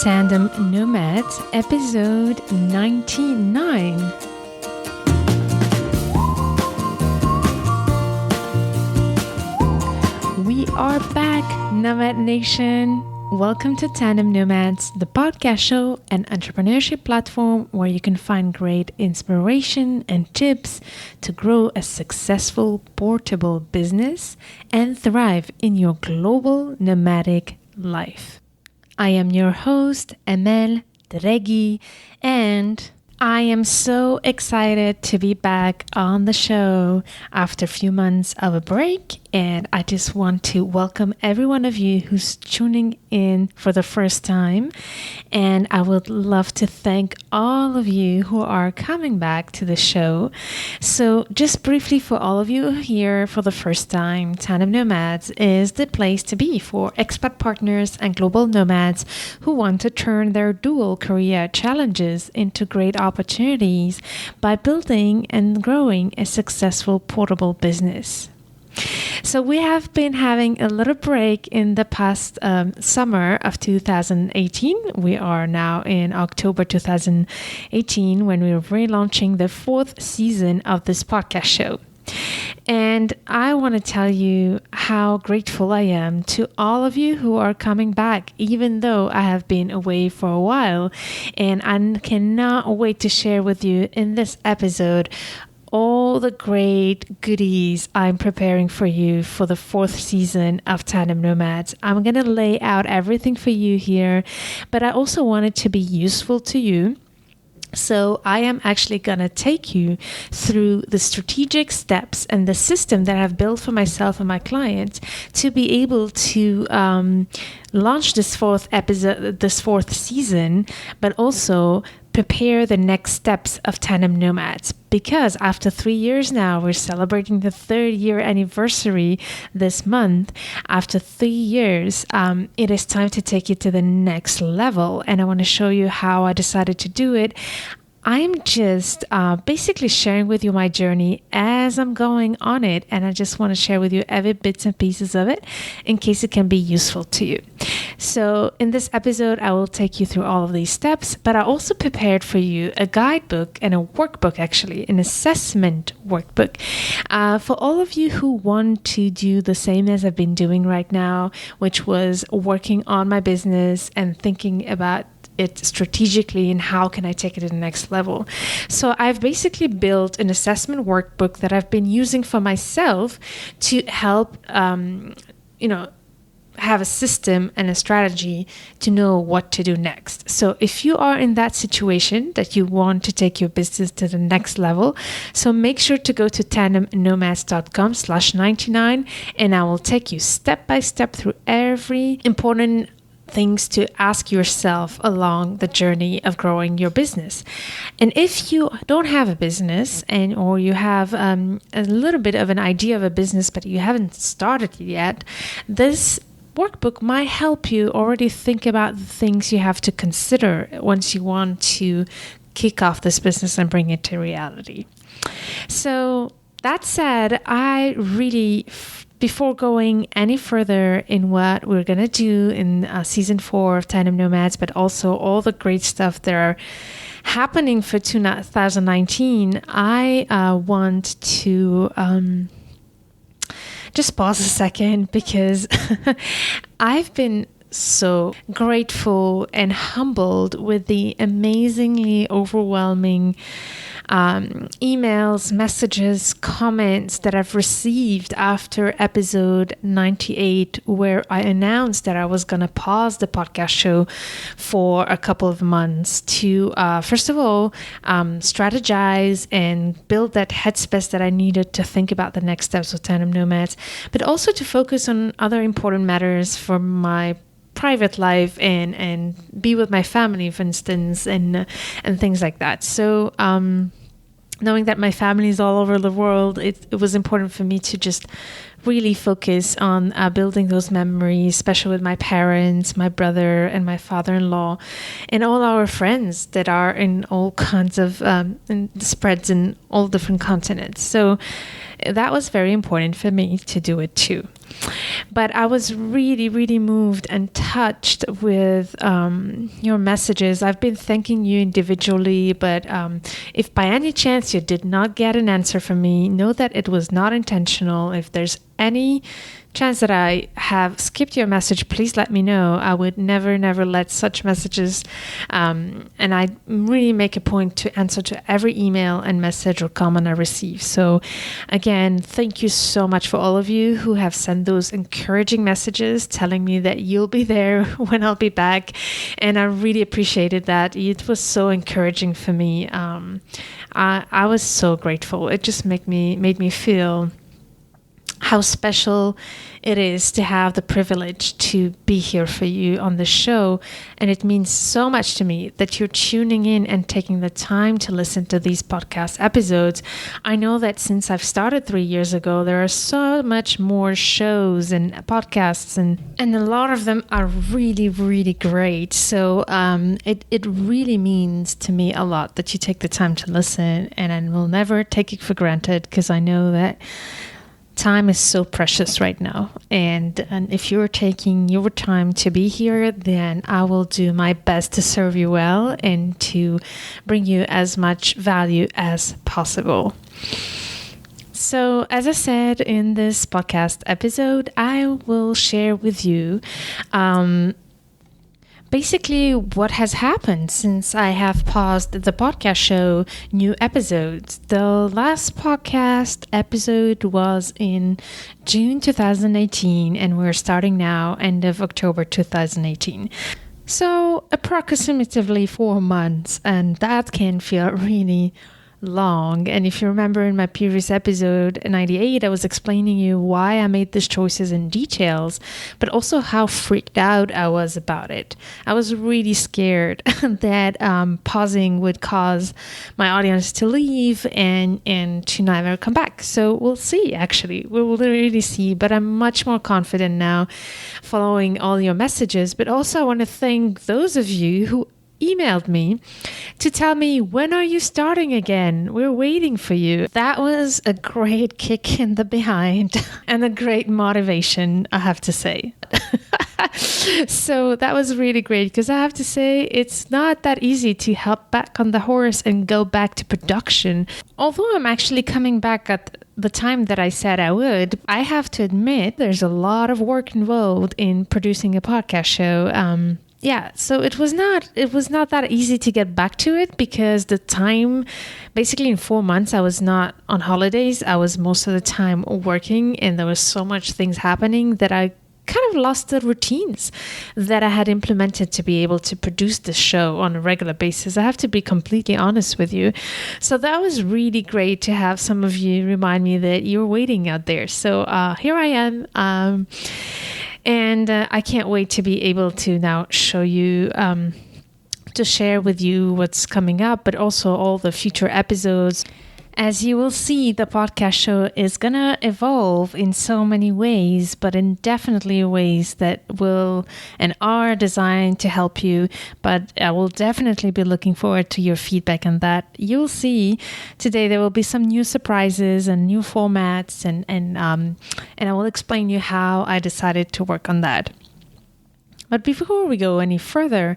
Tandem Nomads, episode 99. We are back, Nomad Nation. Welcome to Tandem Nomads, the podcast show and entrepreneurship platform where you can find great inspiration and tips to grow a successful portable business and thrive in your global nomadic life. I am your host, Amel Derragui, and I am so excited to be back on the show after a few months of a break. And I just want to welcome every one of you who's tuning in for the first time. And I would love to thank all of you who are coming back to the show. So just briefly for all of you here for the first time, Tandem Nomads is the place to be for expat partners and global nomads who want to turn their dual career challenges into great opportunities by building and growing a successful portable business. So we have been having a little break in the past summer of 2018. We are now in October 2018 when we're relaunching the 4th season of this podcast show. And I want to tell you how grateful I am to all of you who are coming back, even though I have been away for a while. And I cannot wait to share with you in this episode all the great goodies I'm preparing for you for the 4th season of Tandem Nomads. I'm going to lay out everything for you here, but I also want it to be useful to you. So I am actually going to take you through the strategic steps and the system that I've built for myself and my clients to be able to launch this 4th season, but also prepare the next steps of Tandem Nomads. Because after 3 years now, we're celebrating the 3rd year anniversary this month. After 3 years, it is time to take it to the next level. And I want to show you how I decided to do it. I'm just basically sharing with you my journey as I'm going on it. And I just want to share with you every bits and pieces of it in case it can be useful to you. So in this episode, I will take you through all of these steps, but I also prepared for you a guidebook and a workbook, actually, an assessment workbook. For all of you who want to do the same as I've been doing right now, which was working on my business and thinking about it strategically and how can I take it to the next level. So I've basically built an assessment workbook that I've been using for myself to help, have a system and a strategy to know what to do next. So if you are in that situation that you want to take your business to the next level, so make sure to go to tandemnomads.com/99 and I will take you step by step through every important things to ask yourself along the journey of growing your business. And if you don't have a business or you have a little bit of an idea of a business, but you haven't started yet, this workbook might help you already think about the things you have to consider once you want to kick off this business and bring it to reality. So that said, I really, before going any further in what we're going to do in season 4 of Tandem Nomads, but also all the great stuff that are happening for 2019, I want to just pause a second because I've been so grateful and humbled with the amazingly overwhelming emails, messages, comments that I've received after episode 98, where I announced that I was going to pause the podcast show for a couple of months to, first of all, strategize and build that headspace that I needed to think about the next steps of Tandem Nomads, but also to focus on other important matters for my private life and be with my family, for instance, and things like that. So knowing that my family is all over the world, it was important for me to just really focus on building those memories, especially with my parents, my brother, and my father-in-law, and all our friends that are in all kinds of spreads in all different continents. So that was very important for me to do it too. But I was really, really moved and touched with your messages. I've been thanking you individually, but if by any chance you did not get an answer from me, know that it was not intentional. If there's any chance that I have skipped your message, please let me know. I would never let such messages. And I really make a point to answer to every email and message or comment I receive. So again, thank you so much for all of you who have sent those encouraging messages telling me that you'll be there when I'll be back. And I really appreciated that. It was so encouraging for me. I was so grateful. It just made me feel how special it is to have the privilege to be here for you on the show. And it means so much to me that you're tuning in and taking the time to listen to these podcast episodes. I know that since I've started 3 years ago, there are so much more shows and podcasts, and a lot of them are really, really great. So it really means to me a lot that you take the time to listen, and I will never take it for granted, because I know that time is so precious right now. And if you're taking your time to be here, then I will do my best to serve you well and to bring you as much value as possible. So, as I said in this podcast episode, I will share with you basically what has happened since I have paused the podcast show, new episodes. The last podcast episode was in June 2018, and we're starting now, end of October 2018. So approximately 4 months, and that can feel really long. And if you remember in my previous episode 98, I was explaining you why I made these choices in details, but also how freaked out I was about it. I was really scared that pausing would cause my audience to leave and to never come back. So we'll see, actually. We will really see, but I'm much more confident now following all your messages. But also I want to thank those of you who emailed me to tell me, when are you starting again? We're waiting for you. That was a great kick in the behind and a great motivation, I have to say. So that was really great, because I have to say it's not that easy to hop back on the horse and go back to production. Although I'm actually coming back at the time that I said I would, I have to admit there's a lot of work involved in producing a podcast show. So it was not that easy to get back to it, because the time, basically in 4 months, I was not on holidays. I was most of the time working, and there was so much things happening that I kind of lost the routines that I had implemented to be able to produce this show on a regular basis. I have to be completely honest with you. So that was really great to have some of you remind me that you're waiting out there. So here I am. And I can't wait to be able to now show you, to share with you what's coming up, but also all the future episodes. As you will see, the podcast show is going to evolve in so many ways, but in definitely ways that will and are designed to help you. But I will definitely be looking forward to your feedback on that. You'll see today there will be some new surprises and new formats, and I will explain you how I decided to work on that. But before we go any further,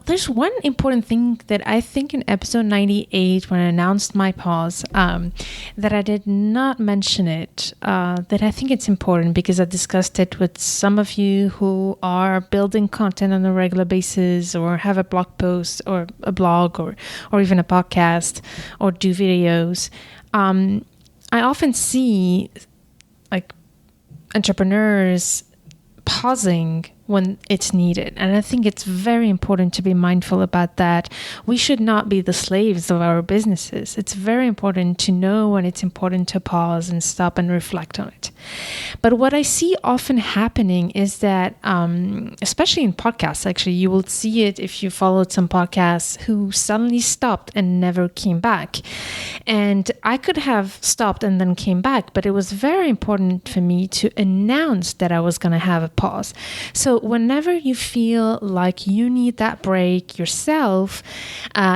there's one important thing that I think in episode 98, when I announced my pause, that I did not mention it, that I think it's important, because I discussed it with some of you who are building content on a regular basis, or have a blog post or a blog, or even a podcast, or do videos. I often see like entrepreneurs pausing when it's needed. And I think it's very important to be mindful about that. We should not be the slaves of our businesses. It's very important to know when it's important to pause and stop and reflect on it. But what I see often happening is that, especially in podcasts, actually, you will see it if you followed some podcasts who suddenly stopped and never came back. And I could have stopped and then came back, but it was very important for me to announce that I was going to have a pause. So whenever you feel like you need that break yourself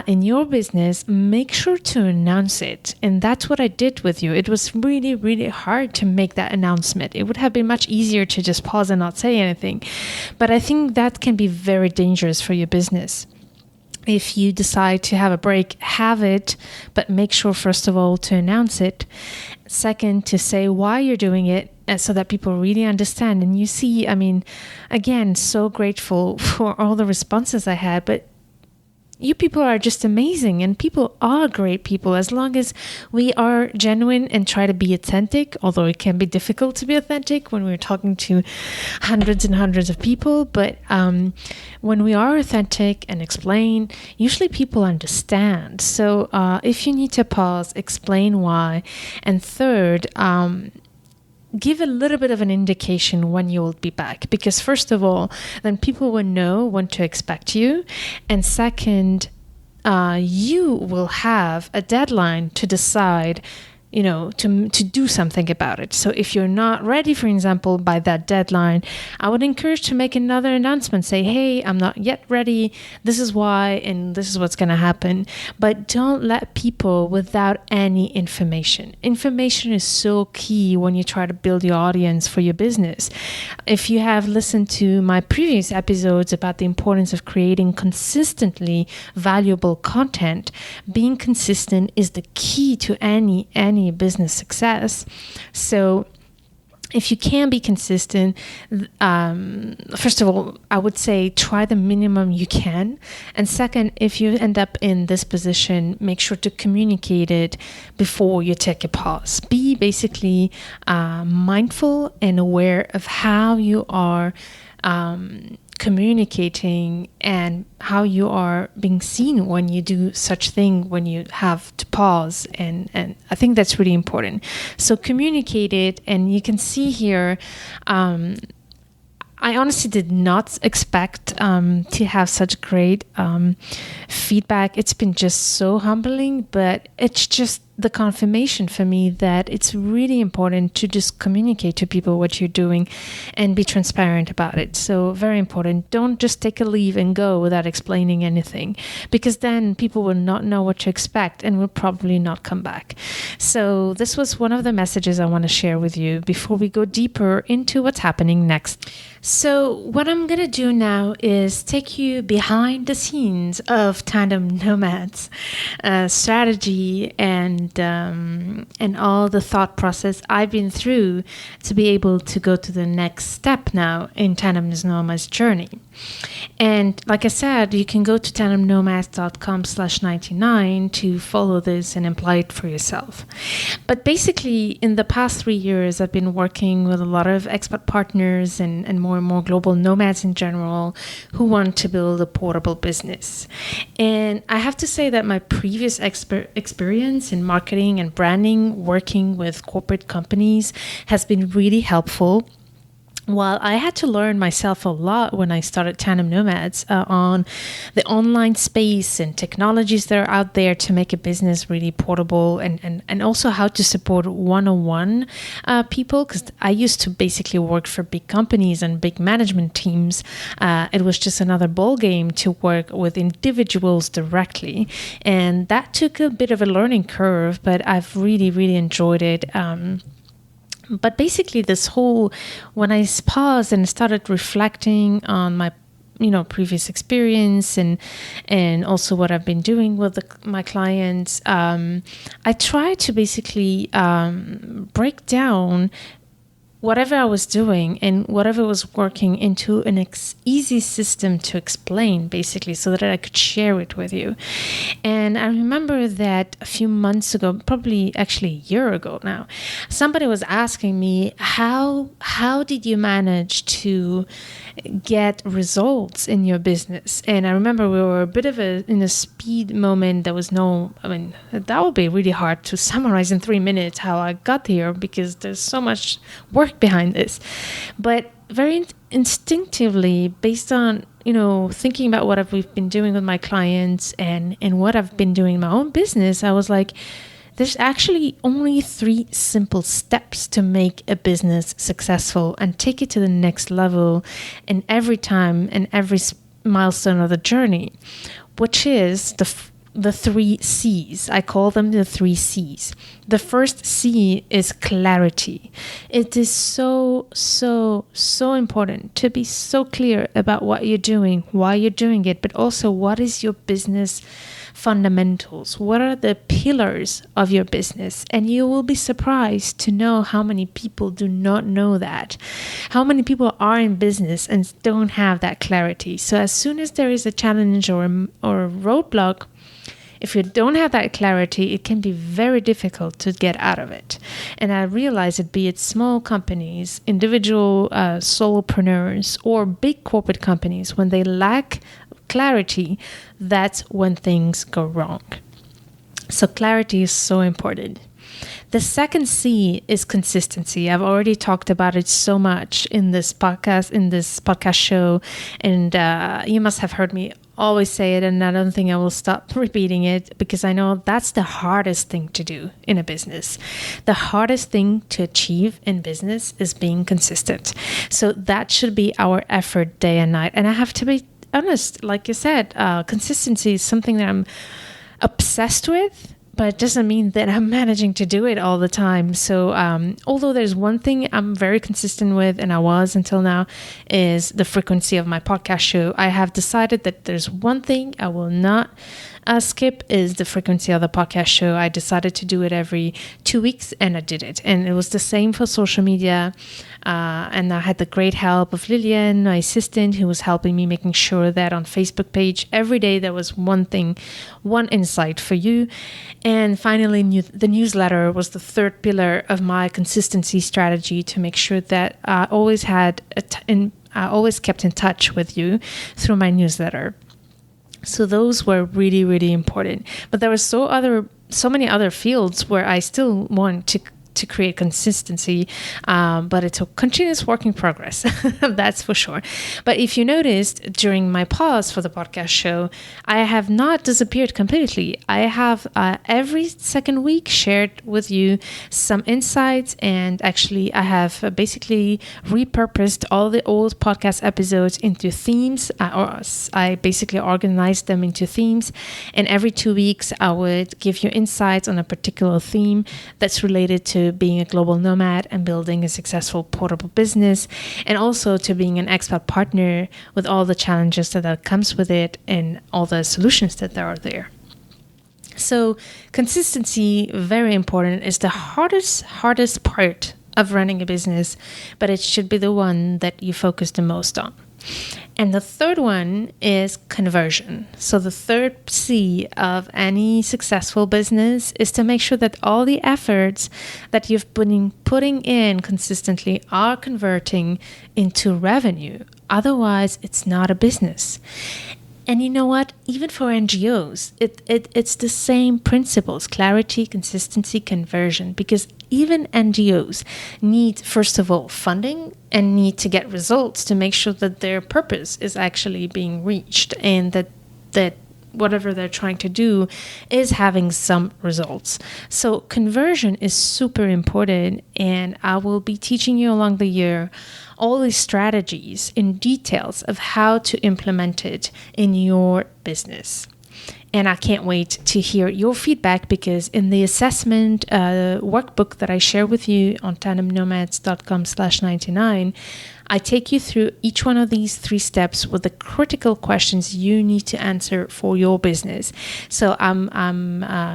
in your business, make sure to announce it. And that's what I did with you. It was really, really hard to make that announcement. It would have been much easier to just pause and not say anything. But I think that can be very dangerous for your business. If you decide to have a break, have it, but make sure, first of all, to announce it. Second, to say why you're doing it, so that people really understand. And you see, I mean, again, so grateful for all the responses I had, but you people are just amazing, and people are great people as long as we are genuine and try to be authentic, although it can be difficult to be authentic when we're talking to hundreds and hundreds of people. But when we are authentic and explain, usually people understand. So if you need to pause, explain why. And third, give a little bit of an indication when you will be back, because first of all, then people will know when to expect you, and second, you will have a deadline to decide, to do something about it. So if you're not ready, for example, by that deadline, I would encourage to make another announcement. Say, hey, I'm not yet ready. This is why, and this is what's going to happen. But don't let people without any information. Information is so key when you try to build your audience for your business. If you have listened to my previous episodes about the importance of creating consistently valuable content, being consistent is the key to any business success. So if you can be consistent, first of all, I would say try the minimum you can. And second, if you end up in this position, make sure to communicate it before you take a pause. Be basically mindful and aware of how you are communicating and how you are being seen when you do such thing, when you have to pause, and I think that's really important. So communicate it, and you can see here I honestly did not expect to have such great feedback. It's been just so humbling, but it's just the confirmation for me that it's really important to just communicate to people what you're doing and be transparent about it. So very important. Don't just take a leave and go without explaining anything, because then people will not know what to expect and will probably not come back. So this was one of the messages I want to share with you before we go deeper into what's happening next. So what I'm going to do now is take you behind the scenes of Tandem Nomads strategy and all the thought process I've been through to be able to go to the next step now in Tandem Nomads journey. And like I said, you can go to tandemnomads.com/99 to follow this and apply it for yourself. But basically, in the past 3 years, I've been working with a lot of expat partners and more global nomads in general who want to build a portable business. And I have to say that my previous experience in marketing and branding, working with corporate companies, has been really helpful. While I had to learn myself a lot when I started Tandem Nomads on the online space and technologies that are out there to make a business really portable, and also how to support one-on-one people, because I used to basically work for big companies and big management teams. It was just another ball game to work with individuals directly, and that took a bit of a learning curve, but I've really, really enjoyed it. But basically when I paused and started reflecting on my, previous experience and also what I've been doing with my clients, I tried to basically break down whatever I was doing and whatever was working into an easy system to explain, basically, so that I could share it with you. And I remember that a few months ago, probably actually a year ago now, somebody was asking me, how did you manage to get results in your business? And I remember we were a bit of in a speed moment. That would be really hard to summarize in 3 minutes how I got here, because there's so much work behind this. But very instinctively, based on thinking about what we've been doing with my clients and what I've been doing in my own business, I was like, There's actually only 3 simple steps to make a business successful and take it to the next level in every time and every milestone of the journey, which is the 3 C's. I call them the 3 C's. The first C is clarity. It is so important to be so clear about what you're doing, why you're doing it, but also what is your business fundamentals? What are the pillars of your business? And you will be surprised to know how many people do not know that. How many people are in business and don't have that clarity. So as soon as there is a challenge or a roadblock, if you don't have that clarity, it can be very difficult to get out of it. And I realize it, be it small companies, individual solopreneurs, or big corporate companies, when they lack clarity, that's when things go wrong. So clarity is so important. The second C is consistency. I've already talked about it so much in this podcast show, and you must have heard me always say it, and I don't think I will stop repeating it, because I know that's the hardest thing to do in a business. The hardest thing to achieve in business is being consistent. So that should be our effort day and night. And I have to be honest, like you said, consistency is something that I'm obsessed with, but it doesn't mean that I'm managing to do it all the time. So although there's one thing I'm very consistent with, and I was until now, is the frequency of my podcast show. I have decided that there's one thing I will not skip, is the frequency of the podcast show. I decided to do it every 2 weeks, and I did it. And it was the same for social media. And I had the great help of Lillian, my assistant, who was helping me, making sure that on Facebook page, every day there was one thing, one insight for you. And finally, the newsletter was the third pillar of my consistency strategy, to make sure that I always kept in touch with you through my newsletter. So those were really, really important. But there were so many other fields where I still want to create consistency, but it's a continuous work in progress. That's for sure. But if you noticed, during my pause for the podcast show, I have not disappeared completely. I have every second week shared with you some insights, and actually I have basically repurposed all the old podcast episodes into themes, or I basically organized them into themes, and every 2 weeks I would give you insights on a particular theme that's related to being a global nomad and building a successful portable business, and also to being an expat partner with all the challenges that comes with it and all the solutions that there are there. So consistency, very important, is the hardest part of running a business, but it should be the one that you focus the most on. And the third one is conversion. So the third C of any successful business is to make sure that all the efforts that you've been putting in consistently are converting into revenue. Otherwise, it's not a business. And you know what? Even for NGOs, it's the same principles: clarity, consistency, conversion. Because even NGOs need, first of all, funding, and need to get results to make sure that their purpose is actually being reached, and that whatever they're trying to do is having some results. So conversion is super important, and I will be teaching you along the year all these strategies in details of how to implement it in your business. And I can't wait to hear your feedback, because in the assessment workbook that I share with you on tandemnomads.com/99, I take you through each one of these 3 steps with the critical questions you need to answer for your business. So I'm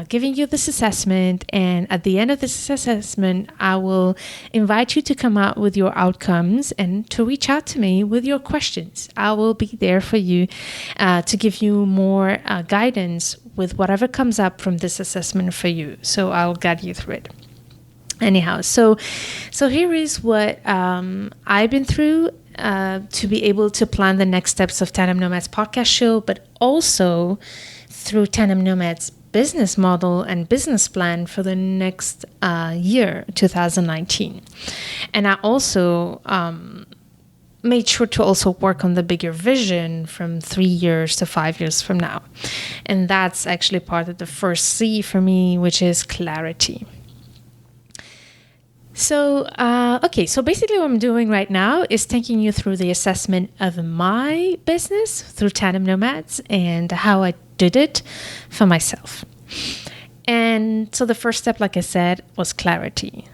giving you this assessment, and at the end of this assessment, I will invite you to come out with your outcomes and to reach out to me with your questions. I will be there for you to give you more guidance with whatever comes up from this assessment for you. So I'll guide you through it. Anyhow, so here is what I've been through to be able to plan the next steps of Tandem Nomads podcast show, but also through Tandem Nomads business model and business plan for the next year, 2019. And I also made sure to also work on the bigger vision from 3 years to 5 years from now. And that's actually part of the first C for me, which is clarity. So, so basically what I'm doing right now is taking you through the assessment of my business through Tandem Nomads and how I did it for myself. And so the first step, like I said, was clarity.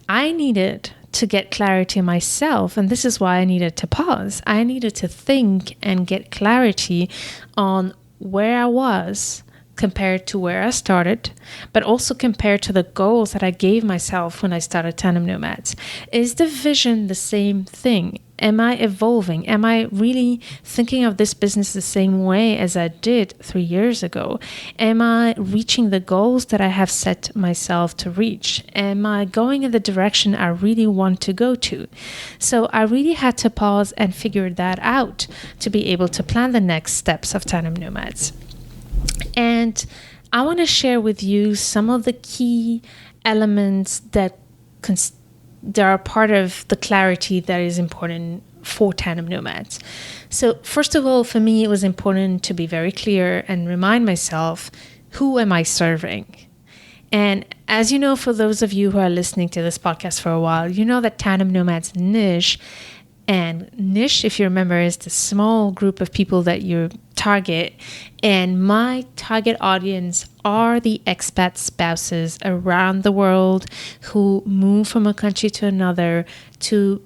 I needed to get clarity myself, and this is why I needed to pause. I needed to think and get clarity on where I was compared to where I started, but also compared to the goals that I gave myself when I started Tandem Nomads. Is the vision the same thing? Am I evolving? Am I really thinking of this business the same way as I did 3 years ago? Am I reaching the goals that I have set myself to reach? Am I going in the direction I really want to go to? So I really had to pause and figure that out to be able to plan the next steps of Tandem Nomads. And I want to share with you some of the key elements that are part of the clarity that is important for Tandem Nomads. So first of all, for me, it was important to be very clear and remind myself, who am I serving? And as you know, for those of you who are listening to this podcast for a while, you know that Tandem Nomads niche, and niche, if you remember, is the small group of people that you target. And my target audience are the expat spouses around the world who move from a country to another to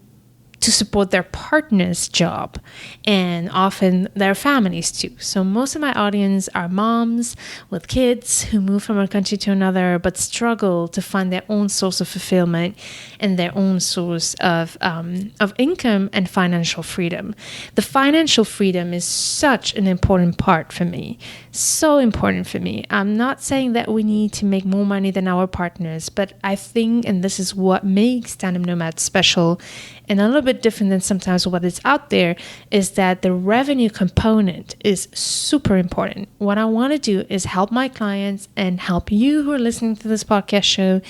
support their partner's job, and often their families too. So most of my audience are moms with kids who move from one country to another but struggle to find their own source of fulfillment and their own source of income and financial freedom. The financial freedom is such an important part for me, so important for me. I'm not saying that we need to make more money than our partners, but I think, and this is what makes Tandem Nomads special and a little bit different than sometimes what is out there, is that the revenue component is super important. What I want to do is help my clients and help you who are listening to this podcast show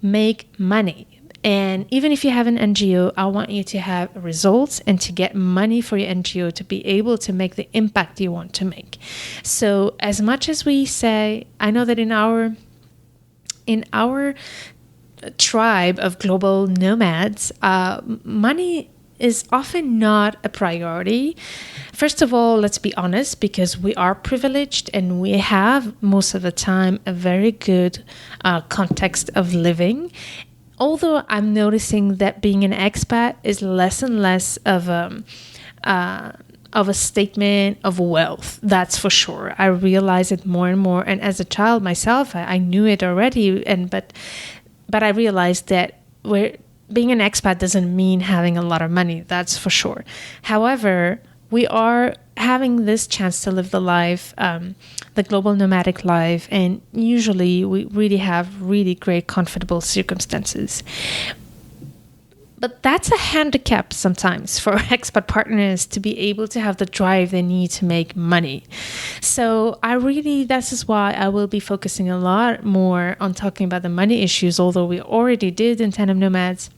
make money. And even if you have an NGO, I want you to have results and to get money for your NGO to be able to make the impact you want to make. So as much as we say, I know that in our tribe of global nomads, money is often not a priority. First of all, let's be honest, because we are privileged and we have most of the time a very good context of living. Although I'm noticing that being an expat is less and less of a statement of wealth, that's for sure. I realize it more and more. And as a child myself, I knew it already, but I realized that being an expat doesn't mean having a lot of money, that's for sure. However, we are having this chance to live the life, the global nomadic life, and usually we really have really great, comfortable circumstances. But that's a handicap sometimes for expat partners to be able to have the drive they need to make money. So this is why I will be focusing a lot more on talking about the money issues, although we already did in Tandem Nomads,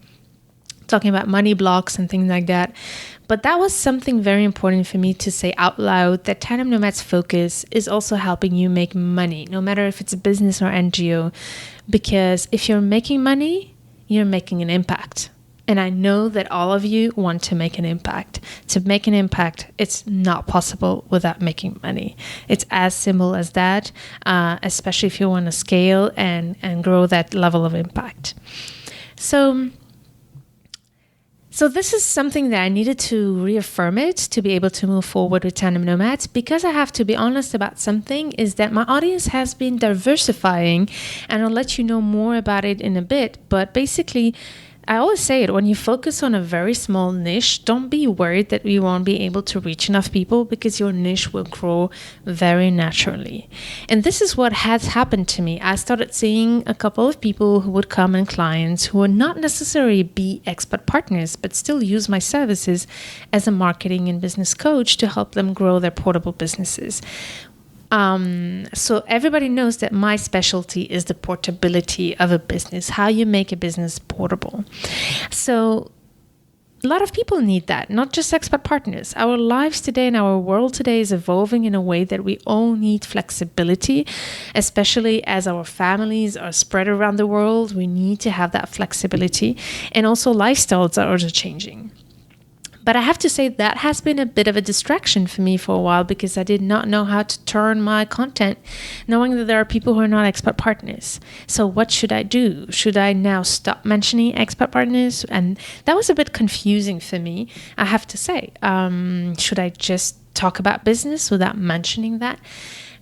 talking about money blocks and things like that. But that was something very important for me to say out loud, that Tandem Nomads focus is also helping you make money, no matter if it's a business or NGO, because if you're making money, you're making an impact. And I know that all of you want to make an impact. To make an impact, it's not possible without making money. It's as simple as that, especially if you want to scale and grow that level of impact. So this is something that I needed to reaffirm it to be able to move forward with Tandem Nomads, because I have to be honest about something, is that my audience has been diversifying, and I'll let you know more about it in a bit. But basically, I always say it, when you focus on a very small niche, don't be worried that you won't be able to reach enough people, because your niche will grow very naturally. And this is what has happened to me. I started seeing a couple of people who would come and clients who would not necessarily be expat partners, but still use my services as a marketing and business coach to help them grow their portable businesses. So everybody knows that my specialty is the portability of a business, how you make a business portable. So a lot of people need that, not just expat partners. Our lives today and our world today is evolving in a way that we all need flexibility, especially as our families are spread around the world. We need to have that flexibility. And also lifestyles are also changing. But I have to say that has been a bit of a distraction for me for a while, because I did not know how to turn my content, knowing that there are people who are not expat partners. So what should I do? Should I now stop mentioning expat partners? And that was a bit confusing for me, I have to say. Should I just talk about business without mentioning that?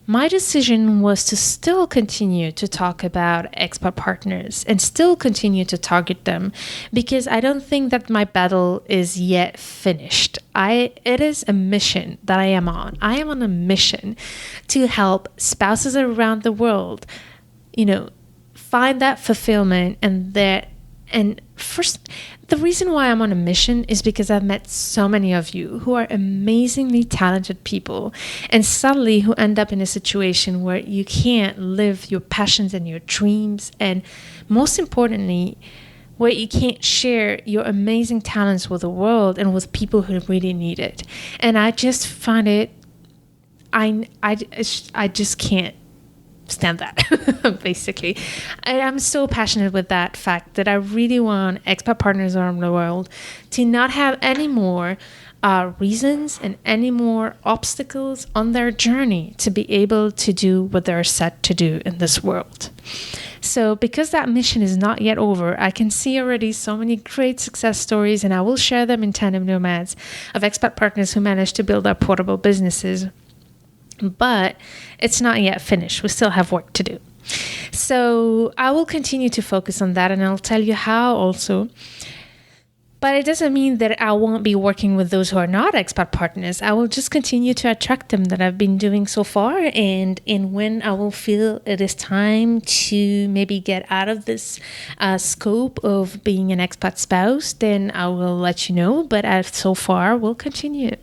My decision was to still continue to talk about expat partners and still continue to target them, because I don't think that my battle is yet finished. It is a mission that I am on. I am on a mission to help spouses around the world, find that fulfillment and first, the reason why I'm on a mission is because I've met so many of you who are amazingly talented people, and suddenly who end up in a situation where you can't live your passions and your dreams, and most importantly, where you can't share your amazing talents with the world and with people who really need it. And I just find it, I just can't stand that, basically. I'm so passionate with that fact that I really want expat partners around the world to not have any more reasons and any more obstacles on their journey to be able to do what they're set to do in this world. So because that mission is not yet over, I can see already so many great success stories, and I will share them in Tandem Nomads, of expat partners who managed to build up portable businesses. But it's not yet finished. We still have work to do. So I will continue to focus on that, and I'll tell you how also. But it doesn't mean that I won't be working with those who are not expat partners. I will just continue to attract them, that I've been doing so far. And when I will feel it is time to maybe get out of this scope of being an expat spouse, then I will let you know. But so far, we'll continue.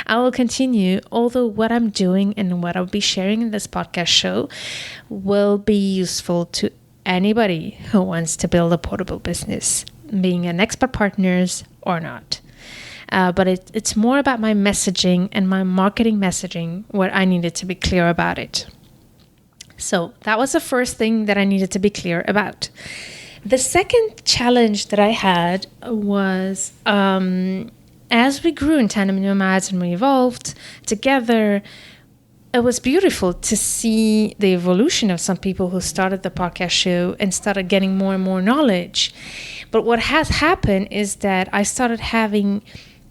I will continue, although what I'm doing and what I'll be sharing in this podcast show will be useful to anybody who wants to build a portable business, being an expat partners or not. But it's more about my messaging and my marketing messaging, where I needed to be clear about it. So that was the first thing that I needed to be clear about. The second challenge that I had was, as we grew in Tandem Nomads and we evolved together, it was beautiful to see the evolution of some people who started the podcast show and started getting more and more knowledge. But what has happened is that I started having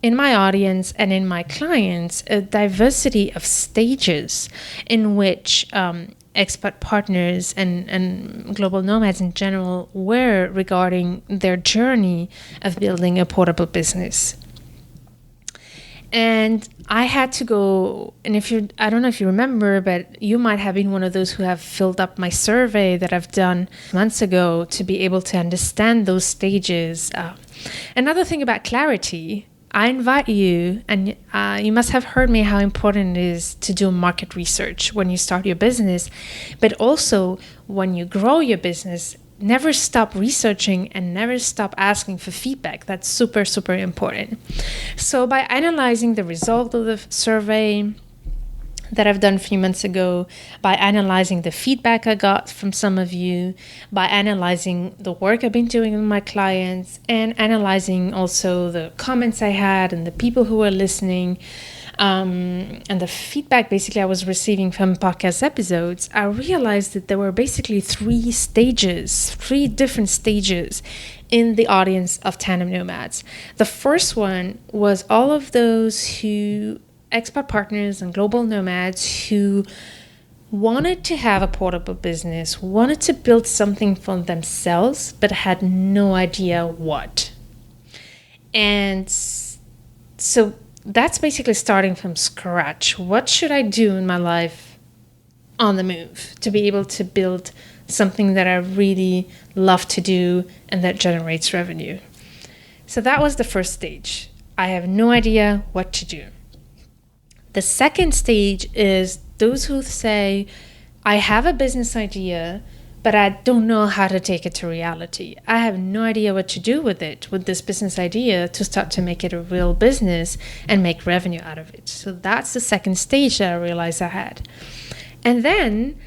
in my audience and in my clients a diversity of stages in which expat partners and global nomads in general were regarding their journey of building a portable business. And I had to go, and I don't know if you remember, but you might have been one of those who have filled up my survey that I've done months ago to be able to understand those stages. Another thing about clarity, I invite you, and you must have heard me how important it is to do market research when you start your business, but also when you grow your business. Never stop researching and never stop asking for feedback. That's super, super important. So by analyzing the result of the survey that I've done a few months ago, by analyzing the feedback I got from some of you, by analyzing the work I've been doing with my clients, and analyzing also the comments I had and the people who were listening, and the feedback basically I was receiving from podcast episodes, I realized that there were basically three different stages in the audience of Tandem Nomads. The first one was all of those expat partners and global nomads who wanted to have a portable business, wanted to build something for themselves, but had no idea what. And so that's basically starting from scratch. What should I do in my life on the move to be able to build something that I really love to do and that generates revenue? So that was the first stage. I have no idea what to do. The second stage is those who say, I have a business idea, but I don't know how to take it to reality. I have no idea what to do with it, with this business idea, to start to make it a real business and make revenue out of it. So that's the second stage that I realized I had. And then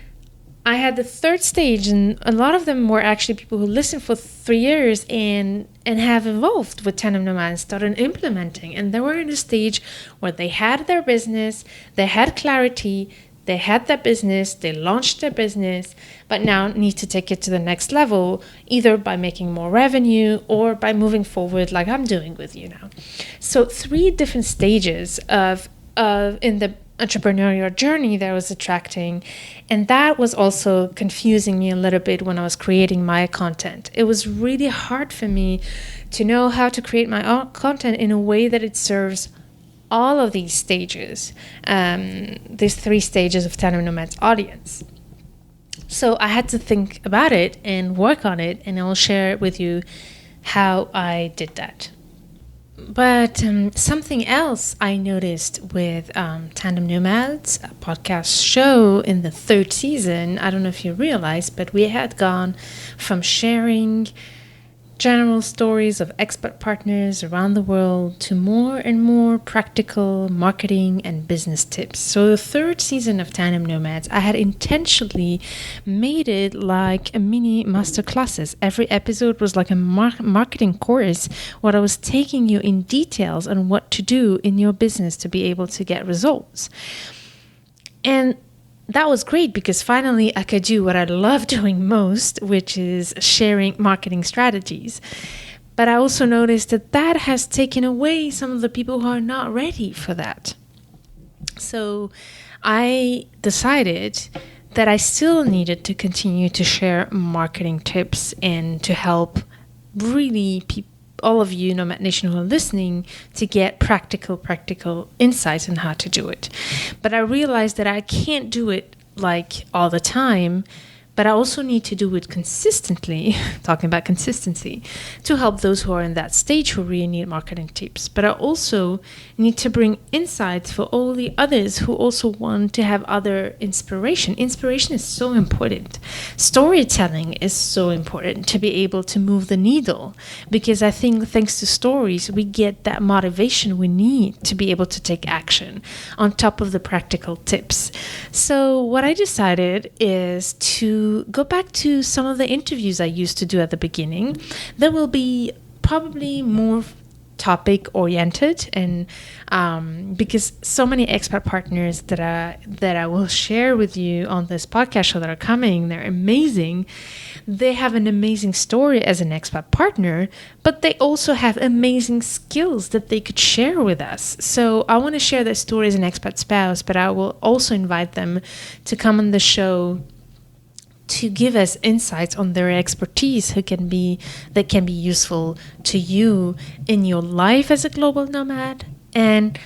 I had the third stage, and a lot of them were actually people who listened for 3 years and have evolved with Tandem Nomads, started implementing. And they were in a stage where they had their business, they had clarity, they had their business, they launched their business, but now need to take it to the next level, either by making more revenue or by moving forward like I'm doing with you now. So 3 different stages of in the entrepreneurial journey that I was attracting, and that was also confusing me a little bit when I was creating my content. It was really hard for me to know how to create my own content in a way that it serves all of these stages, these 3 stages of Tandem Nomads audience. So I had to think about it and work on it, and I'll share with you how I did that. But something else I noticed with Tandem Nomads, a podcast show in the 3rd season, I don't know if you realize, but we had gone from sharing general stories of expert partners around the world to more and more practical marketing and business tips. So the 3rd season of Tandem Nomads, I had intentionally made it like a mini masterclasses. Every episode was like a marketing course where I was taking you in details on what to do in your business to be able to get results. And that was great because finally I could do what I love doing most, which is sharing marketing strategies. But I also noticed that has taken away some of the people who are not ready for that. So I decided that I still needed to continue to share marketing tips and to help really all of you, Nomad Nation, who are listening, to get practical insights on how to do it. But I realized that I can't do it like all the time, but I also need to do it consistently, talking about consistency, to help those who are in that stage who really need marketing tips. But I also need to bring insights for all the others who also want to have other inspiration. Inspiration is so important. Storytelling is so important to be able to move the needle, because I think thanks to stories, we get that motivation we need to be able to take action on top of the practical tips. So what I decided is to go back to some of the interviews I used to do at the beginning. There will be probably more topic oriented, and because so many expert partners that I will share with you on this podcast show that are coming, they're amazing. They have an amazing story as an expert partner, but they also have amazing skills that they could share with us. So I want to share their story as an expert spouse, but I will also invite them to come on the show to give us insights on their expertise that can be useful to you in your life as a global nomad and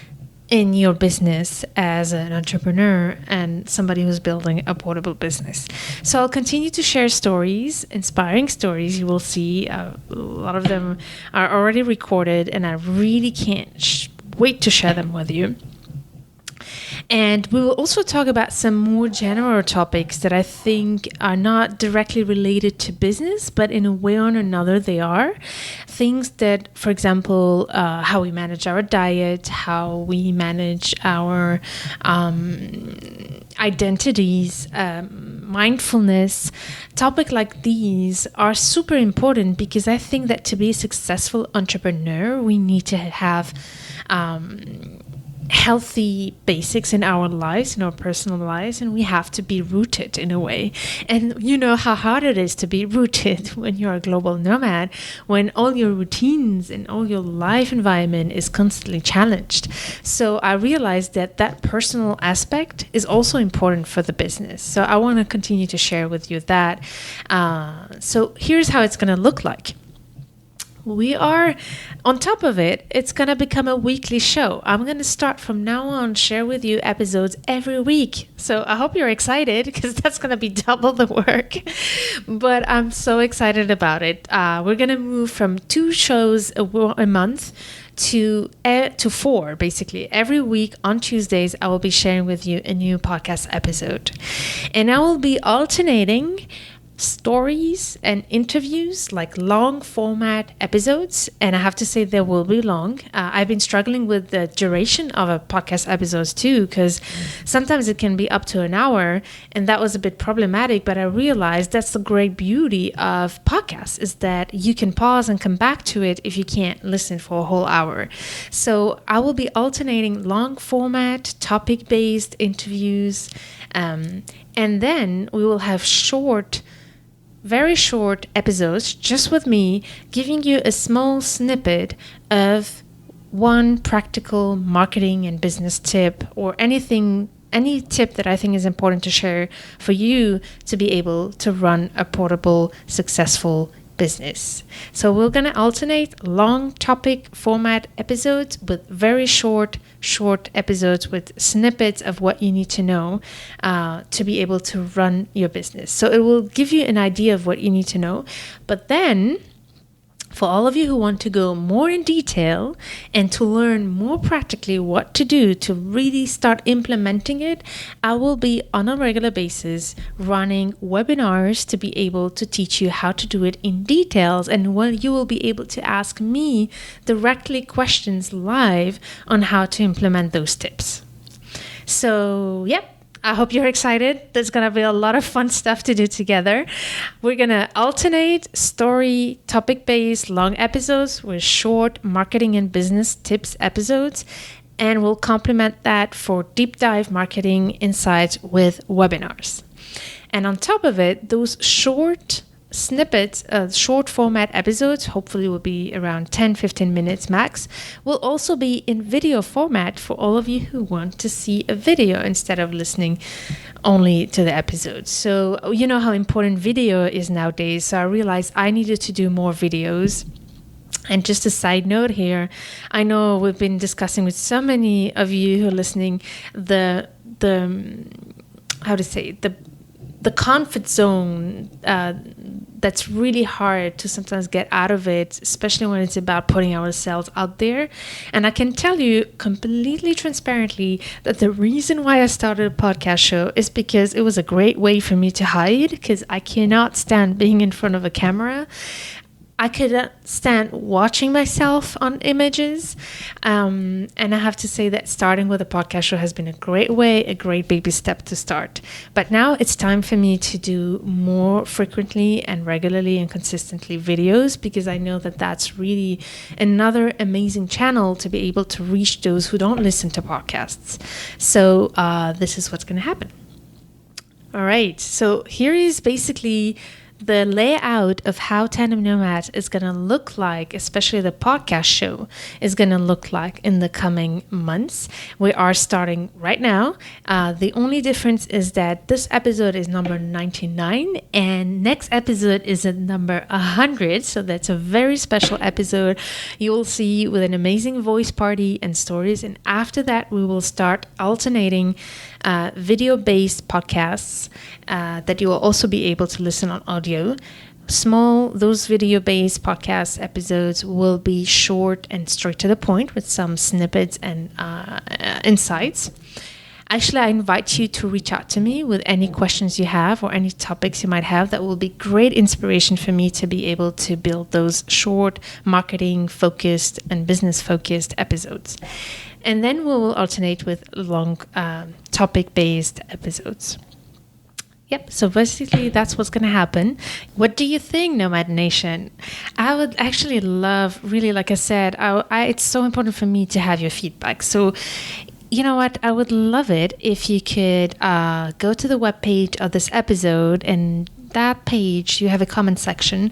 in your business as an entrepreneur and somebody who's building a portable business. So I'll continue to share stories, inspiring stories. You will see a lot of them are already recorded, and I really can't wait to share them with you. And we will also talk about some more general topics that I think are not directly related to business, but in a way or another they are. Things that, for example, how we manage our diet, how we manage our identities, mindfulness. Topics like these are super important because I think that to be a successful entrepreneur, we need to have healthy basics in our lives, in our personal lives, and we have to be rooted in a way. And you know how hard it is to be rooted when you're a global nomad, when all your routines and all your life environment is constantly challenged. So I realized that personal aspect is also important for the business. So I want to continue to share with you that. So here's how it's going to look like. We are, on top of it, it's going to become a weekly show. I'm going to start from now on, share with you episodes every week. So I hope you're excited because that's going to be double the work. But I'm so excited about it. We're going to move from 2 shows a month to 4, basically. Every week on Tuesdays, I will be sharing with you a new podcast episode. And I will be alternating stories and interviews, like long format episodes. And I have to say, they will be long. I've been struggling with the duration of a podcast episodes too, because sometimes it can be up to an hour, and that was a bit problematic. But I realized that's the great beauty of podcasts, is that you can pause and come back to it if you can't listen for a whole hour. So I will be alternating long format, topic-based interviews, and then we will have very short episodes just with me, giving you a small snippet of one practical marketing and business tip, or any tip that I think is important to share for you to be able to run a portable, successful business. So we're going to alternate long topic format episodes with very short episodes with snippets of what you need to know to be able to run your business. So it will give you an idea of what you need to know. But then, for all of you who want to go more in detail and to learn more practically what to do to really start implementing it, I will be on a regular basis running webinars to be able to teach you how to do it in details. And you will be able to ask me directly questions live on how to implement those tips. So, yep. I hope you're excited. There's going to be a lot of fun stuff to do together. We're going to alternate story, topic-based, long episodes with short marketing and business tips episodes. And we'll complement that for deep dive marketing insights with webinars. And on top of it, those short snippets, short format episodes, hopefully will be around 10-15 minutes max, will also be in video format for all of you who want to see a video instead of listening only to the episodes. So you know how important video is nowadays, so I realized I needed to do more videos. And just a side note here, I know we've been discussing with so many of you who are listening the comfort zone that's really hard to sometimes get out of it, especially when it's about putting ourselves out there. And I can tell you completely transparently that the reason why I started a podcast show is because it was a great way for me to hide, because I cannot stand being in front of a camera. I could stand watching myself on images. And I have to say that starting with a podcast show has been a great baby step to start. But now it's time for me to do more frequently and regularly and consistently videos, because I know that that's really another amazing channel to be able to reach those who don't listen to podcasts. So this is what's going to happen. All right. So here is basically the layout of how Tandem Nomads is going to look like, especially the podcast show is going to look like in the coming months. We are starting right now. The only difference is that this episode is number 99 and next episode is at number 100. So that's a very special episode you will see with an amazing voice party and stories. And after that, we will start alternating video-based podcasts that you will also be able to listen on audio. Those video-based podcast episodes will be short and straight to the point with some snippets and insights. Actually, I invite you to reach out to me with any questions you have or any topics you might have. That will be great inspiration for me to be able to build those short marketing-focused and business-focused episodes. And then we will alternate with long topic-based episodes. Yep, so basically that's what's going to happen. What do you think, Nomad Nation? I would actually love, really, like I said, it's so important for me to have your feedback. So you know what? I would love it if you could go to the webpage of this episode, and that page, you have a comment section.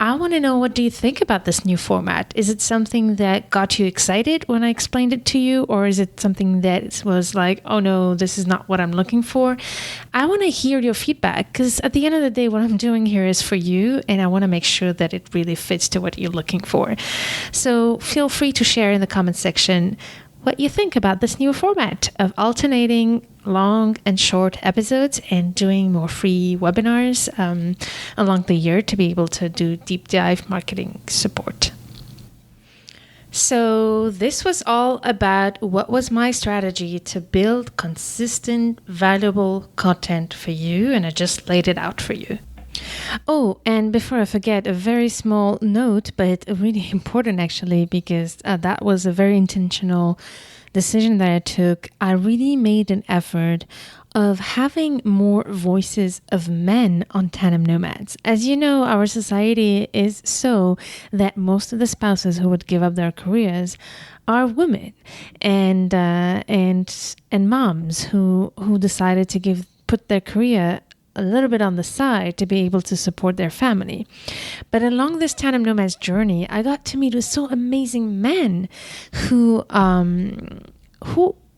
I want to know, what do you think about this new format? Is it something that got you excited when I explained it to you? Or is it something that was like, oh no, this is not what I'm looking for? I want to hear your feedback, because at the end of the day, what I'm doing here is for you, and I want to make sure that it really fits to what you're looking for. So feel free to share in the comment section what you think about this new format of alternating long and short episodes and doing more free webinars along the year to be able to do deep dive marketing support. So this was all about what was my strategy to build consistent, valuable content for you, and I just laid it out for you. Oh, and before I forget, a very small note, but really important actually, because that was a very intentional decision that I took. I really made an effort of having more voices of men on Tandem Nomads. As you know, our society is so that most of the spouses who would give up their careers are women, and moms who decided to put their career a little bit on the side to be able to support their family. But along this Tandem Nomads journey, I got to meet with so amazing men who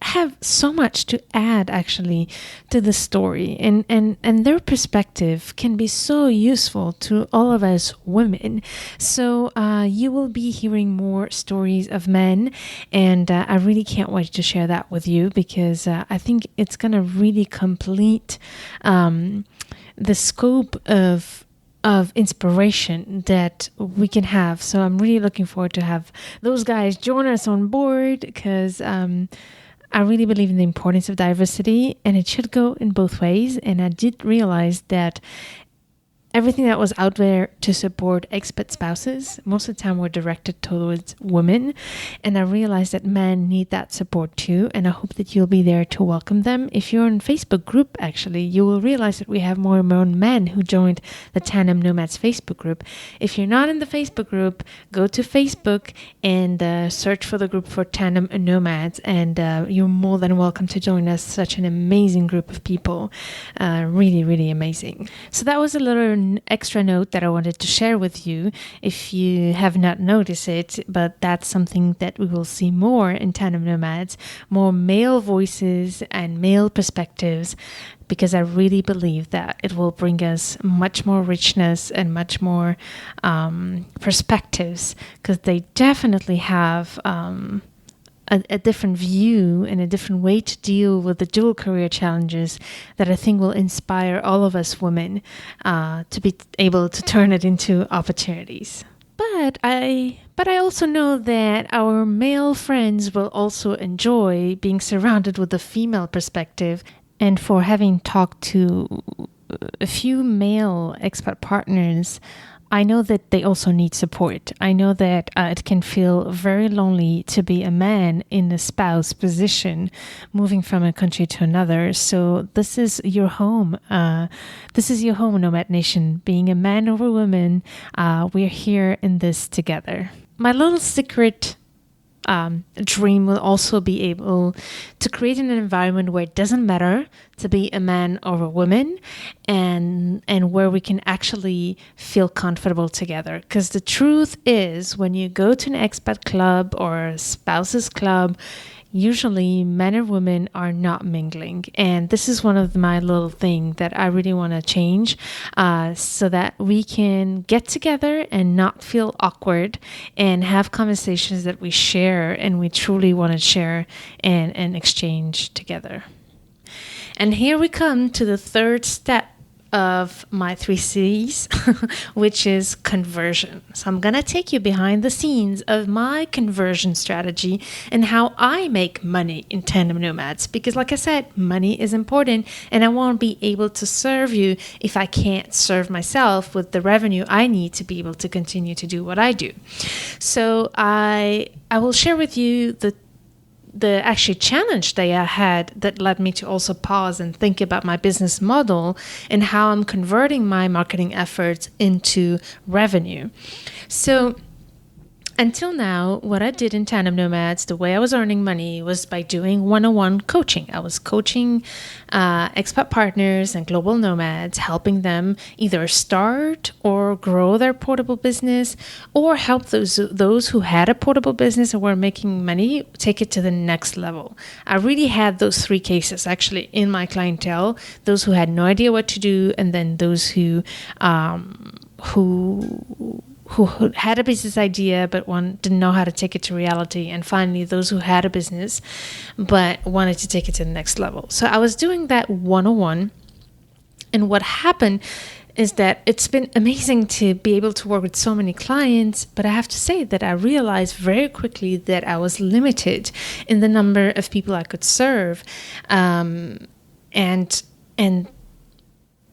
have so much to add actually to the story, and their perspective can be so useful to all of us women. So you will be hearing more stories of men, and I really can't wait to share that with you, because I think it's going to really complete the scope of inspiration that we can have. So I'm really looking forward to have those guys join us on board, because I really believe in the importance of diversity, and it should go in both ways. And I did realize that everything that was out there to support expat spouses most of the time were directed towards women. And I realized that men need that support too. And I hope that you'll be there to welcome them. If you're in Facebook group, actually, you will realize that we have more and more men who joined the Tandem Nomads Facebook group. If you're not in the Facebook group, go to Facebook and search for the group for Tandem Nomads. And you're more than welcome to join us. Such an amazing group of people. Really, really amazing. So that was a little extra note that I wanted to share with you if you have not noticed it, but that's something that we will see more in Tandem Nomads, more male voices and male perspectives, because I really believe that it will bring us much more richness and much more perspectives, because they definitely have a different view and a different way to deal with the dual career challenges that I think will inspire all of us women to be able to turn it into opportunities. But I also know that our male friends will also enjoy being surrounded with a female perspective. And for having talked to a few male expat partners, I know that they also need support. I know that it can feel very lonely to be a man in a spouse position, moving from a country to another. So this is your home. This is your home, Nomad Nation. Being a man or a woman, we're here in this together. My little secret dream will also be able to create an environment where it doesn't matter to be a man or a woman, and where we can actually feel comfortable together. Because the truth is, when you go to an expat club or a spouses club, usually men and women are not mingling. And this is one of my little things that I really want to change, so that we can get together and not feel awkward and have conversations that we share and we truly want to share and exchange together. And here we come to the third step of my 3 C's, which is conversion. So I'm going to take you behind the scenes of my conversion strategy and how I make money in Tandem Nomads. Because like I said, money is important, and I won't be able to serve you if I can't serve myself with the revenue I need to be able to continue to do what I do. So I will share with you the actually challenge that I had that led me to also pause and think about my business model and how I'm converting my marketing efforts into revenue. So until now, what I did in Tandem Nomads, the way I was earning money was by doing one-on-one coaching. I was coaching expat partners and global nomads, helping them either start or grow their portable business, or help those who had a portable business and were making money take it to the next level. I really had those 3 cases actually in my clientele: those who had no idea what to do, and then those who had a business idea but didn't know how to take it to reality, and finally those who had a business but wanted to take it to the next level. So I was doing that one-on-one, and what happened is that it's been amazing to be able to work with so many clients, but I have to say that I realized very quickly that I was limited in the number of people I could serve, and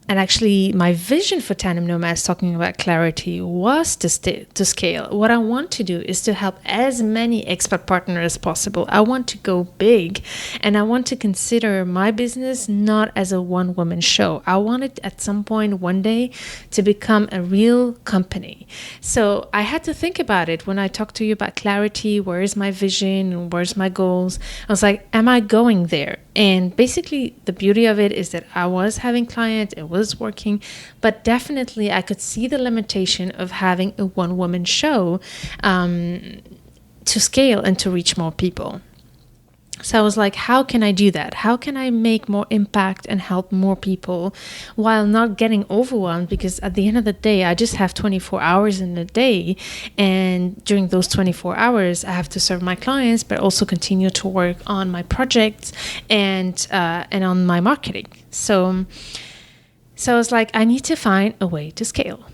And actually, my vision for Tandem Nomads, talking about clarity, was to scale. What I want to do is to help as many expat partners as possible. I want to go big, and I want to consider my business not as a one-woman show. I want it at some point one day to become a real company. So I had to think about it when I talked to you about clarity. Where is my vision and where's my goals? I was like, am I going there? And basically, the beauty of it is that I was having clients, it was working, but definitely I could see the limitation of having a one-woman show to scale and to reach more people. So I was like, how can I do that? How can I make more impact and help more people while not getting overwhelmed? Because at the end of the day, I just have 24 hours in a day. And during those 24 hours, I have to serve my clients, but also continue to work on my projects and on my marketing. So I was like, I need to find a way to scale.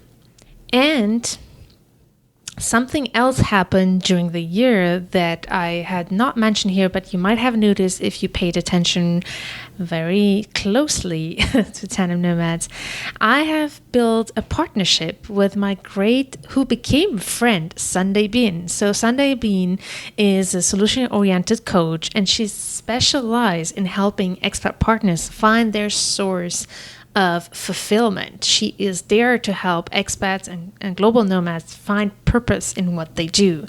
And something else happened during the year that I had not mentioned here, but you might have noticed if you paid attention very closely to Tandem Nomads. I have built a partnership with my who became friend, Sunday Bean. So Sunday Bean is a solution-oriented coach, and she specializes in helping expat partners find their source of fulfillment. She is there to help expats and global nomads find purpose in what they do.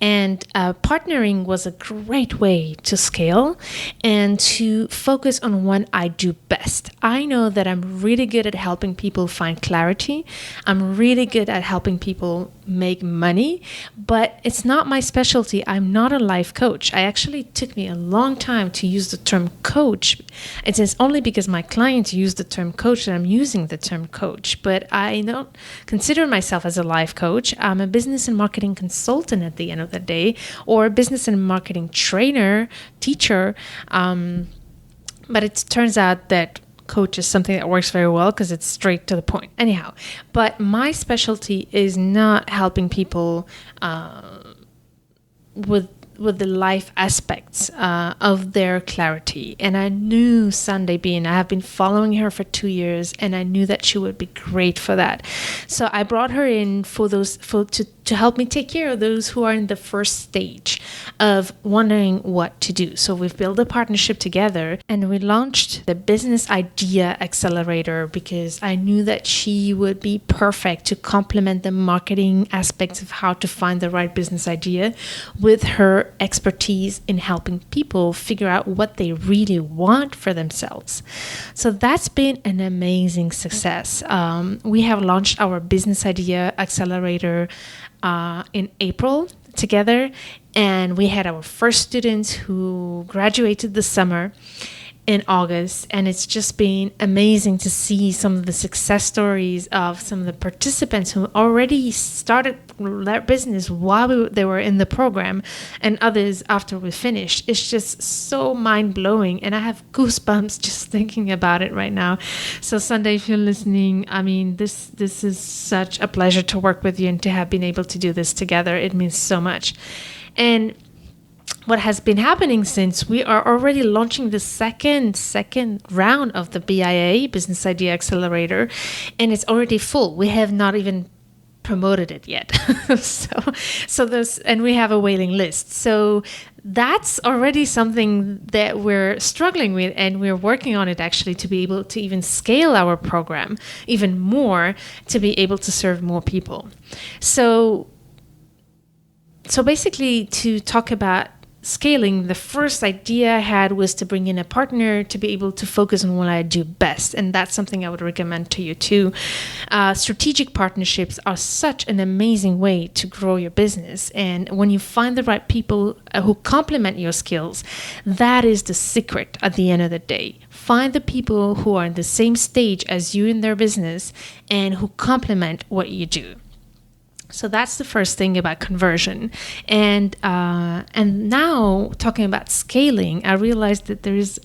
And partnering was a great way to scale and to focus on what I do best. I know that I'm really good at helping people find clarity. I'm really good at helping people make money, but it's not my specialty. I'm not a life coach. I actually took me a long time to use the term coach. It is only because my clients use the term coach that I'm using the term coach, but I don't consider myself as a life coach. I'm a business and marketing consultant at the end of the day, or a business and marketing trainer, teacher. But it turns out that coach is something that works very well because it's straight to the point. Anyhow, but my specialty is not helping people with the life aspects of their clarity. And I knew Sunday Bean, I have been following her for 2 years, and I knew that she would be great for that. So I brought her in to help me take care of those who are in the first stage of wondering what to do. So we've built a partnership together, and we launched the Business Idea Accelerator because I knew that she would be perfect to complement the marketing aspects of how to find the right business idea with her expertise in helping people figure out what they really want for themselves. So that's been an amazing success. We have launched our Business Idea Accelerator in April together, and we had our first students who graduated this summer in August, and it's just been amazing to see some of the success stories of some of the participants who already started their business while they were in the program, and others after we finished. It's just so mind-blowing, and I have goosebumps just thinking about it right now. So Sunday, if you're listening, I mean, this is such a pleasure to work with you and to have been able to do this together. It means so much. And what has been happening since we are already launching the second round of the BIA, Business Idea Accelerator, and it's already full. We have not even promoted it yet. And we have a waiting list. So that's already something that we're struggling with, and we're working on it actually to be able to even scale our program even more to be able to serve more people. So basically, to talk about scaling, the first idea I had was to bring in a partner to be able to focus on what I do best. And that's something I would recommend to you too. Strategic partnerships are such an amazing way to grow your business. And when you find the right people who complement your skills, that is the secret at the end of the day. Find the people who are in the same stage as you in their business and who complement what you do. So that's the first thing about conversion. And now talking about scaling, I realized that there is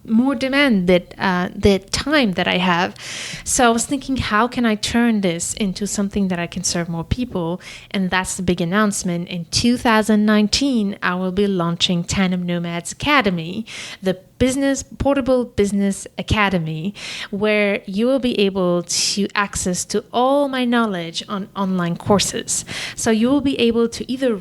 more demand that the time that I have. So I was thinking, how can I turn this into something that I can serve more people? And that's the big announcement. In 2019, I will be launching Tandem Nomads Academy, the portable business academy, where you will be able to access to all my knowledge on online courses. So you will be able to either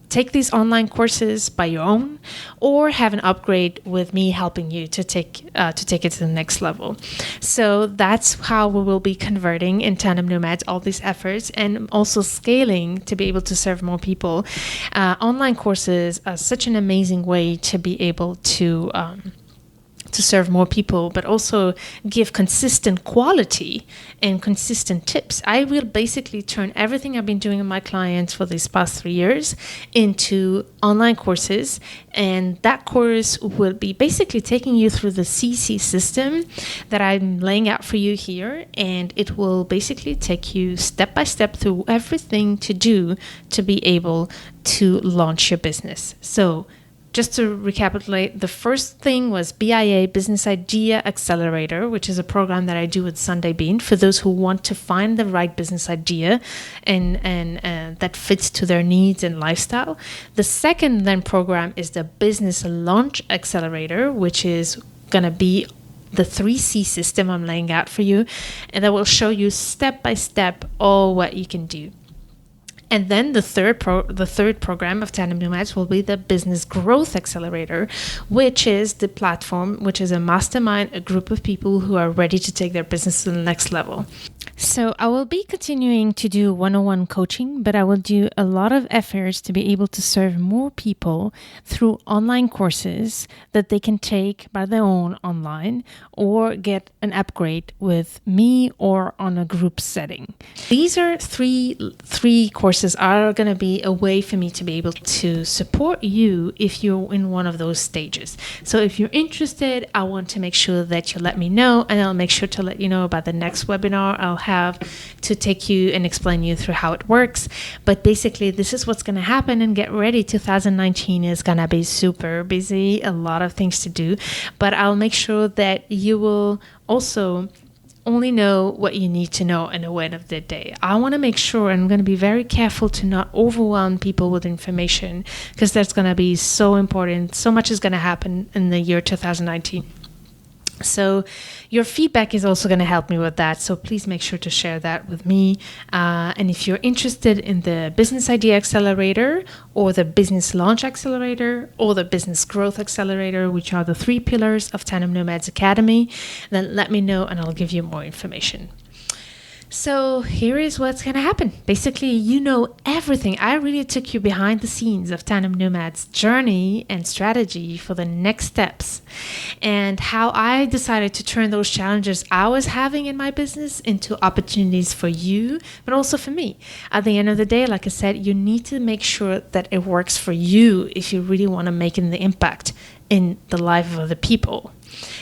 take these online courses by your own, or have an upgrade with me helping you to take it to the next level. So that's how we will be converting in Tandem Nomads all these efforts, and also scaling to be able to serve more people. Online courses are such an amazing way to be able to serve more people, but also give consistent quality and consistent tips. I will basically turn everything I've been doing with my clients for these past 3 years into online courses. And that course will be basically taking you through the CC system that I'm laying out for you here. And it will basically take you step by step through everything to do to be able to launch your business. So just to recapitulate, the first thing was BIA, Business Idea Accelerator, which is a program that I do with Sunday Bean for those who want to find the right business idea and that fits to their needs and lifestyle. The second then program is the Business Launch Accelerator, which is going to be the 3C system I'm laying out for you, and that will show you step by step all what you can do. And then the third program of Tandem Nomads will be the Business Growth Accelerator, which is the platform, which is a mastermind, a group of people who are ready to take their business to the next level. So I will be continuing to do one-on-one coaching, but I will do a lot of efforts to be able to serve more people through online courses that they can take by their own online, or get an upgrade with me or on a group setting. These are three courses are going to be a way for me to be able to support you if you're in one of those stages. So if you're interested, I want to make sure that you let me know, and I'll make sure to let you know about the next webinar I'll have to take you and explain you through how it works. But basically, this is what's going to happen, and get ready. 2019 is going to be super busy, a lot of things to do, but I'll make sure that you will also only know what you need to know in the end of the day. I want to make sure, and I'm going to be very careful to not overwhelm people with information, because that's going to be so important. So much is going to happen in the year 2019. So your feedback is also going to help me with that. So please make sure to share that with me. And if you're interested in the Business Idea Accelerator, or the Business Launch Accelerator, or the Business Growth Accelerator, which are the 3 pillars of Tandem Nomads Academy, then let me know and I'll give you more information. So here is what's going to happen. Basically, you know everything. I really took you behind the scenes of Tandem Nomads' journey and strategy for the next steps, and how I decided to turn those challenges I was having in my business into opportunities for you, but also for me. At the end of the day, like I said, you need to make sure that it works for you if you really want to make an impact in the life of other people.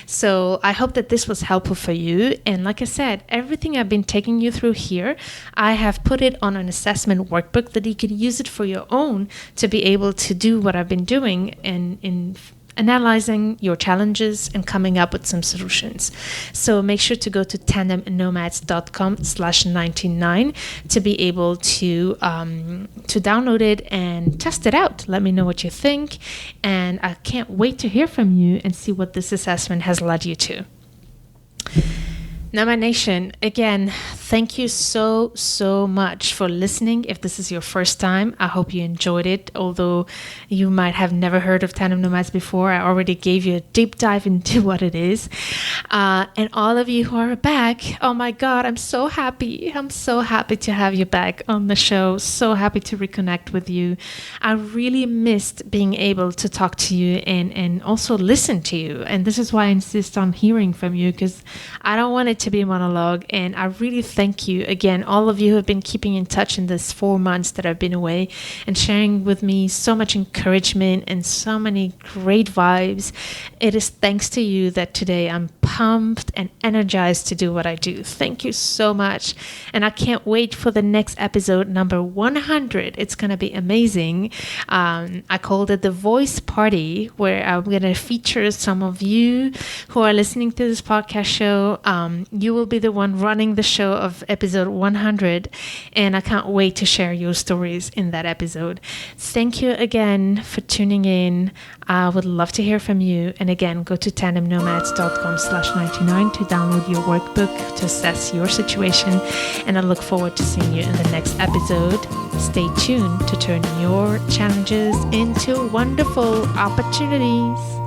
So I hope that this was helpful for you. And like I said, everything I've been taking you through here, I have put it on an assessment workbook that you can use it for your own to be able to do what I've been doing in analyzing your challenges and coming up with some solutions. So make sure to go to tandemnomads.com/99 to be able to download it and test it out. Let me know what you think, and I can't wait to hear from you and see what this assessment has led you to. Nomad Nation, again, thank you so much for listening. If this is your first time, I hope you enjoyed it. Although you might have never heard of Tandem Nomads before, I already gave you a deep dive into what it is. And all of you who are back, oh my God, I'm so happy. I'm so happy to have you back on the show. So happy to reconnect with you. I really missed being able to talk to you and also listen to you. And this is why I insist on hearing from you, because I don't want it to be a monologue. And I really thank you again, all of you who have been keeping in touch in this 4 months that I've been away and sharing with me so much encouragement and so many great vibes. It is thanks to you that today I'm pumped and energized to do what I do. Thank you so much. And I can't wait for the next episode, number 100. It's going to be amazing. I called it the Voice Party, where I'm going to feature some of you who are listening to this podcast show. You will be the one running the show of of episode 100, and I can't wait to share your stories in that episode. Thank you again for tuning in. I would love to hear from you. And again, go to tandemnomads.com/99 to download your workbook to assess your situation. And I look forward to seeing you in the next episode. Stay tuned to turn your challenges into wonderful opportunities.